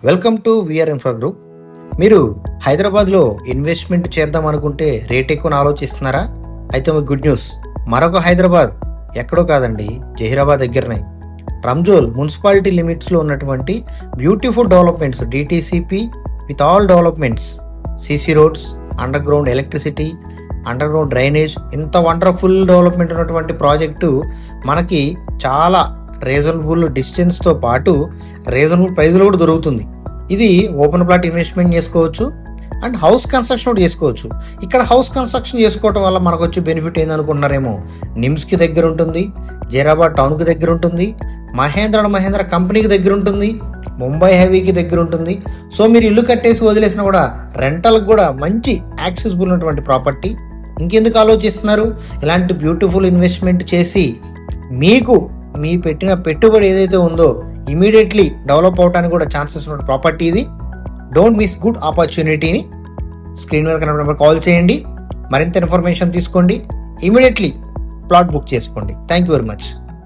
Welcome to VR infra group. మీరు హైదరాబాద్లో investment చేద్దాం అనుకుంటే రేట్ ఎక్కువ ఆలోచిస్తున్నారా? అయితే మీకు గుడ్ న్యూస్. మరొక హైదరాబాద్ ఎక్కడో కాదండి, జహీరాబాద్ దగ్గరనే రంజోల్ మున్సిపాలిటీ లిమిట్స్లో ఉన్నటువంటి beautiful developments, DTCP with all developments, CC roads, under ground electricity, under ground drainage, ఇంత వండర్ఫుల్ డెవలప్మెంట్ ఉన్నటువంటి ప్రాజెక్టు మనకి చాలా రీజనబుల్ డిస్టెన్స్తో పాటు రీజనబుల్ ప్రైస్లో కూడా దొరుకుతుంది. ఇది ఓపెన్ ప్లాట్ ఇన్వెస్ట్మెంట్ చేసుకోవచ్చు అండ్ హౌస్ కన్స్ట్రక్షన్ కూడా చేసుకోవచ్చు. ఇక్కడ హౌస్ కన్స్ట్రక్షన్ చేసుకోవడం వల్ల మనకు వచ్చే బెనిఫిట్ ఏందనుకుంటున్నారేమో, నిమ్స్కి దగ్గర ఉంటుంది, జైరాబాద్ టౌన్కి దగ్గర ఉంటుంది, మహేంద్ర కంపెనీకి దగ్గర ఉంటుంది, ముంబై హైవేకి దగ్గర ఉంటుంది. సో మీరు ఇల్లు కట్టేసి వదిలేసినా కూడా రెంటల్కి కూడా మంచి యాక్సెసిబుల్ ఉన్నటువంటి ప్రాపర్టీ. ఇంకెందుకు ఆలోచిస్తున్నారు? ఇలాంటి బ్యూటిఫుల్ ఇన్వెస్ట్మెంట్ చేసి మీకు మీ పెట్టిన పెట్టుబడి ఏదైతే ఉందో ఇమీడియట్లీ డెవలప్ అవడానికి కూడా ఛాన్సెస్ ఉన్న ప్రాపర్టీ ఇది. డోంట్ మిస్ గుడ్ ఆపర్చునిటీని. స్క్రీన్ మీద కనబడిన కాల్ చేయండి, మరింత ఇన్ఫర్మేషన్ తీసుకోండి, ఇమీడియట్లీ ప్లాట్ బుక్ చేసుకోండి. Thank you very much.